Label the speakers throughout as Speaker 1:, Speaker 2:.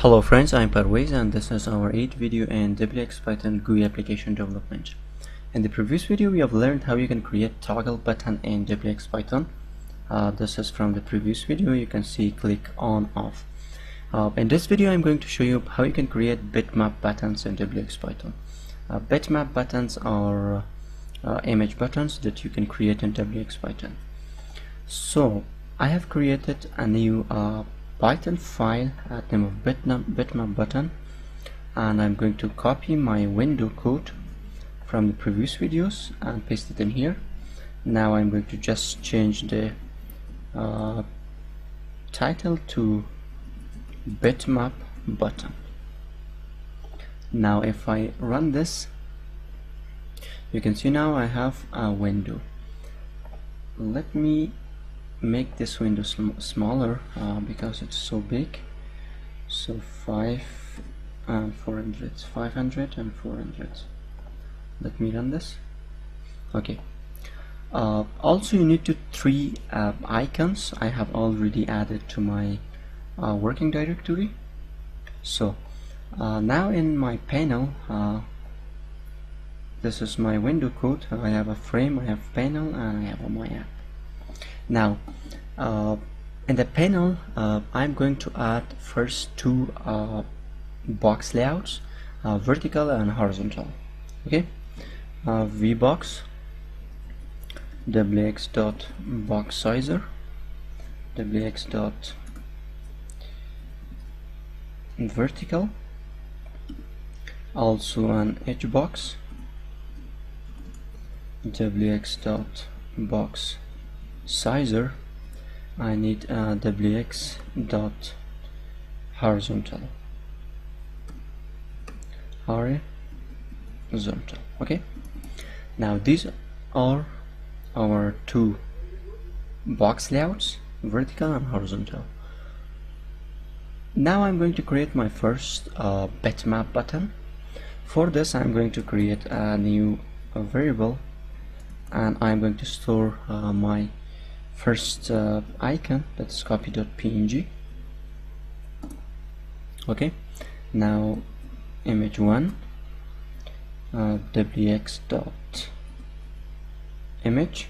Speaker 1: Hello friends, I'm Parvez and this is our 8th video in wxPython GUI application development. In the previous video we have learned how you can create toggle button in wxPython. This is from the previous video. You can see click on off. In this video I'm going to show you how you can create bitmap buttons in wxPython. Bitmap buttons are image buttons that you can create in wxPython. So I have created a new Python file at name of bitmap button, and I'm going to copy my window code from the previous videos and paste it in here. Now I'm going to just change the title to bitmap button. Now if I run this, you can see now I have a window. Let me make this window smaller because it's so big. So 5 and 400, 500 and 400. Let me run this. Okay. Also you need three icons. I have already added to my working directory. So now in my panel, this is my window code. I have a frame, I have panel, and I have my app. Now in the panel I'm going to add first two box layouts, vertical and horizontal. Okay, vbox wx.box_sizer wx.vertical, also an hbox wx.box sizer. I need wx dot horizontal. Okay, now these are our two box layouts, vertical and horizontal. Now I'm going to create my first bitmap button. For this I'm going to create a new variable, and I'm going to store my first icon, that's copy.png. Okay, now image1 wx.image,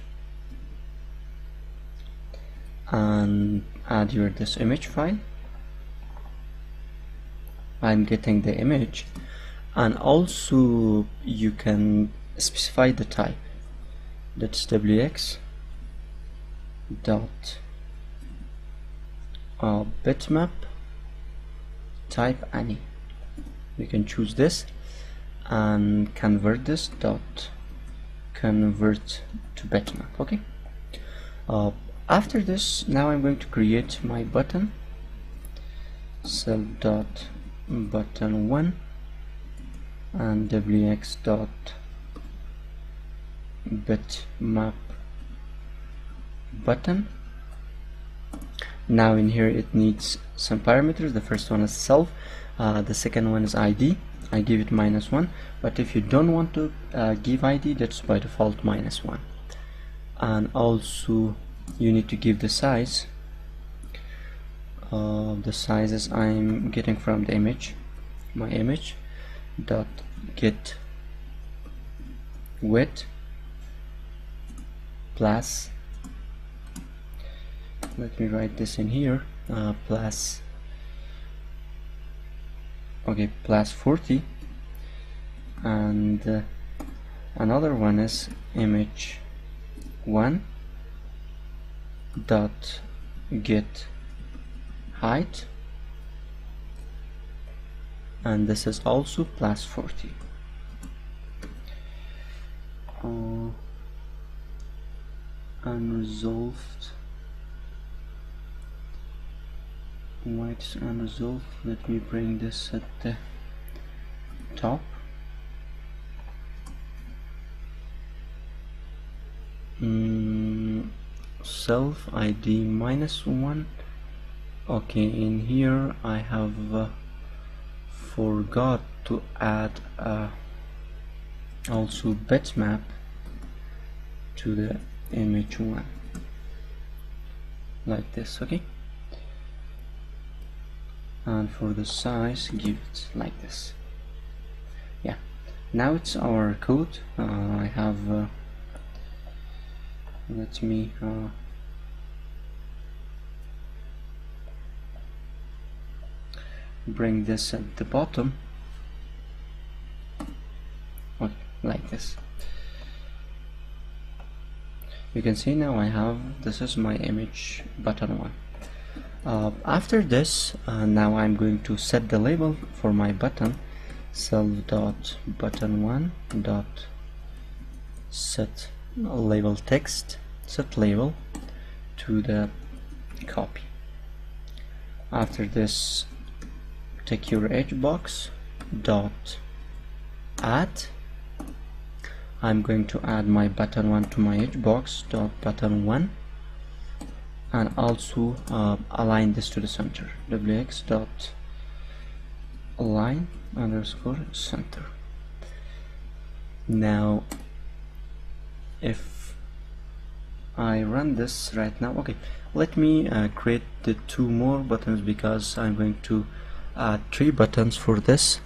Speaker 1: and add this image file. I'm getting the image, and also you can specify the type, that's wx dot bitmap type any. You can choose this and convert this dot convert to bitmap. Okay, after this now I'm going to create my button, cell dot button 1 and wx dot bitmap button. Now in here it needs some parameters. The first one is self, the second one is ID. I give it -1, but if you don't want to give ID, that's by default -1. And also you need to give the size. The sizes I'm getting from the image, my image dot get width plus, let me write this in here, plus, okay, plus 40, and another one is image1 dot get height, and this is also plus 40. Unresolved, why it's unresolved, let me bring this at the top. Self ID -1. Okay, in here I have forgot to add also bitmap to the image1 like this. Okay, and for the size give it like this. Yeah, now it's our code. I have let me bring this at the bottom. Okay, like this. You can see now I have, this is my image button 1. After this, now I'm going to set the label for my button. self.button1 dot set label text, set label to the copy. After this, take your edge box dot add. I'm going to add my button 1 to my edge box dot button 1, and also align this to the center. wx dot align underscore center. Now if I run this right now, okay, let me create the 2 more buttons, because I'm going to add 3 buttons for this.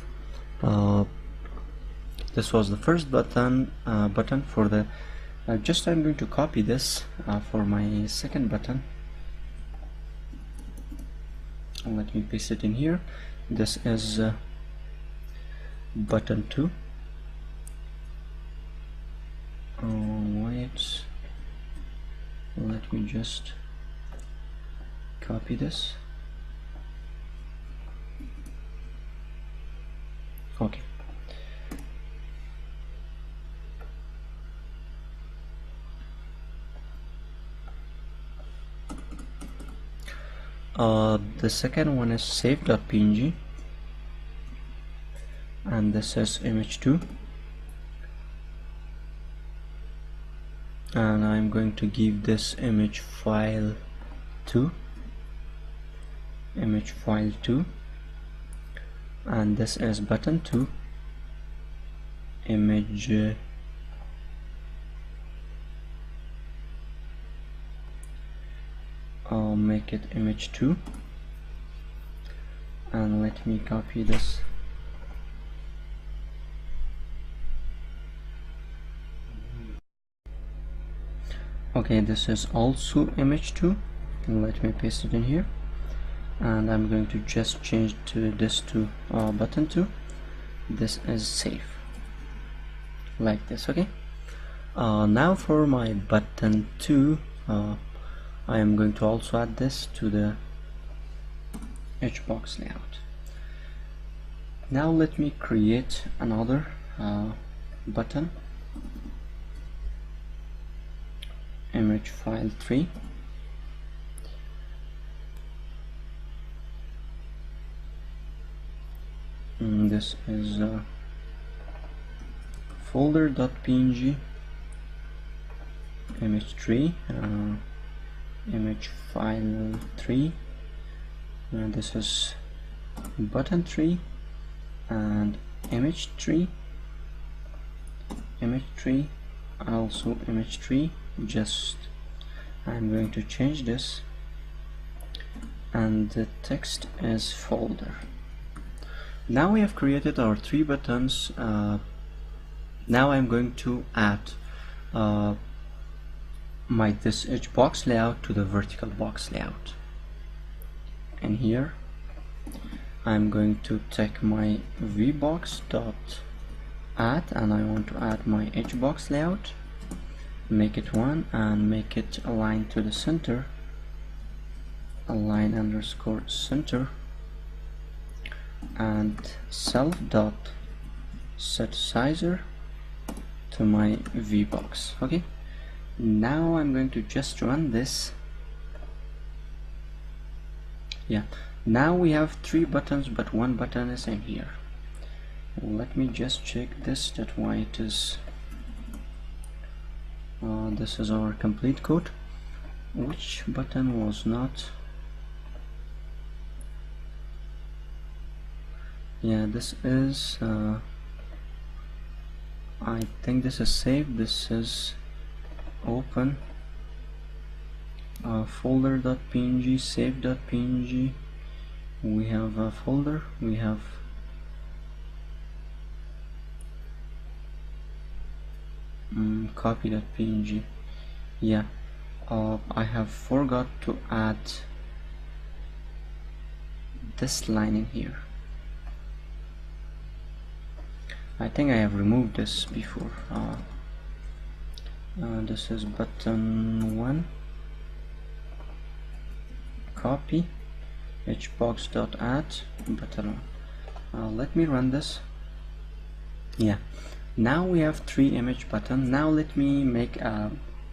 Speaker 1: This was the first button for the just I'm going to copy this for my second button. Let me paste it in here. This is button 2. Wait, let me just copy this. Okay, the second one is save.png, and this is image 2, and I'm going to give this image file 2, image file 2, and this is button 2, image I'll make it image 2, and let me copy this. Okay, this is also image 2, and let me paste it in here, and I'm going to just change this to button 2. This is safe, like this. Okay, now for my button 2, I am going to also add this to the edge box layout. Now let me create another button, image file 3, and this is folder.png, image 3, image file 3, and this is button 3, and image 3, image 3, also image 3. Just I'm going to change this, and the text is folder. Now we have created our 3 buttons. Now I'm going to add this edge box layout to the vertical box layout, and here I'm going to take my vbox dot add, and I want to add my edge box layout, make it 1, and make it align to the center, align underscore center, and self dot set sizer to my vbox. Okay, now I'm going to just run this. Yeah, now we have 3 buttons, but 1 button is in here. Let me just check this, that why it is this is our complete code. Which button was not? Yeah, this is I think this is saved, this is open, folder.png, save.png, we have a folder, we have copy.png. Yeah, I have forgot to add this line in here. I think I have removed this before. This is button 1, copy hbox.add button 1. Let me run this. Yeah, now we have 3 image buttons. Now let me make a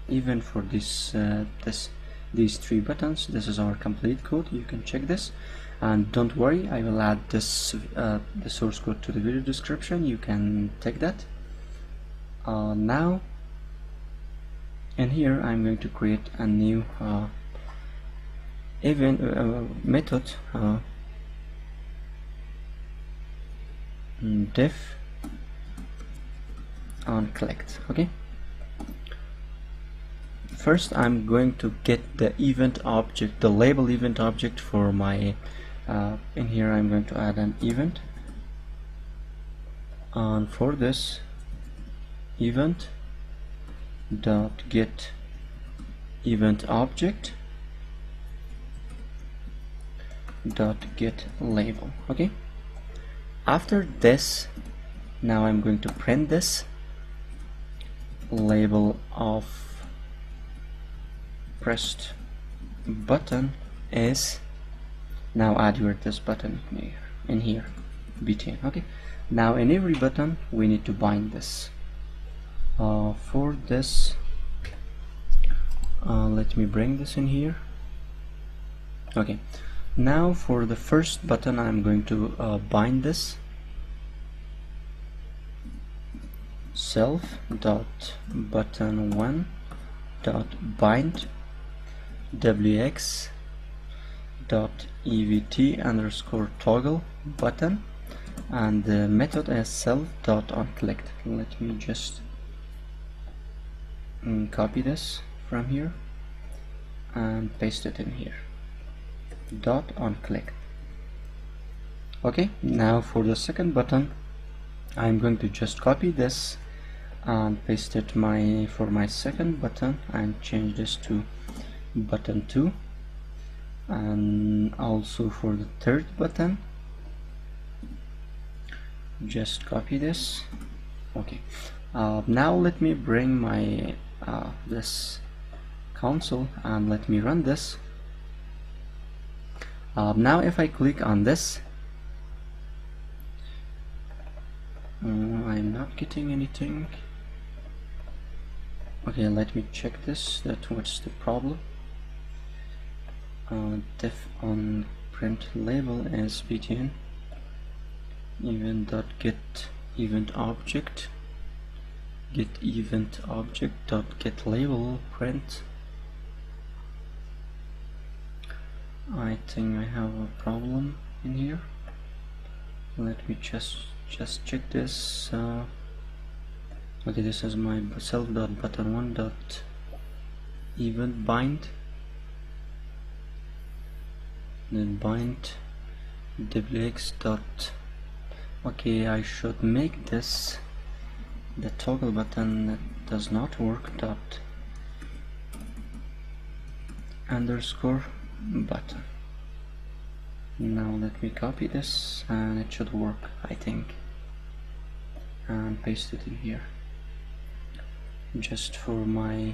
Speaker 1: event for these 3 buttons. This is our complete code. You can check this, and don't worry, I will add this the source code to the video description. You can take that. Now in here I'm going to create a new event method, def on collect. Okay, first I'm going to get the event object, the label event object for my in here I'm going to add an event, and for this event dot get event object dot get label. Okay, after this, now I'm going to print this label of pressed button is, now add your this button in here btn. Okay, now in every button we need to bind this. For this, let me bring this in here. Okay, now for the first button I'm going to bind this self dot button 1 dot bind wx dot evt underscore toggle button, and the method is self dot on collect. Let me just copy this from here and paste it in here, dot on collect. Okay, now for the second button I'm going to just copy this and paste it for my second button and change this to button 2, and also for the third button just copy this. Okay, now let me bring my this console and let me run this. Now if I click on this, I'm not getting anything. Okay, let me check this, that what's the problem. Def on print label as btn event dot get event object get event object dot get label print. I think I have a problem in here. Let me just check this. Okay, this is my self dot button 1 dot event bind, then bind wx dot. Okay, I should make this the toggle button that does not work dot underscore button. Now let me copy this and it should work, I think, and paste it in here just for my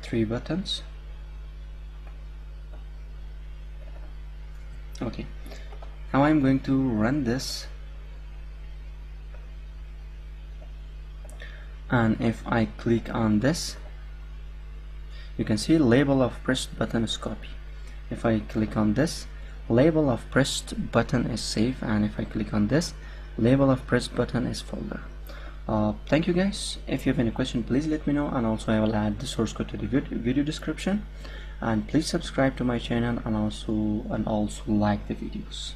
Speaker 1: 3 buttons. Okay, now I'm going to run this, and if I click on this, you can see label of pressed button is copy. If I click on this, label of pressed button is save, and if I click on this, label of pressed button is folder. Thank you guys. If you have any question, please let me know, and also I will add the source code to the video description, and please subscribe to my channel and also like the videos.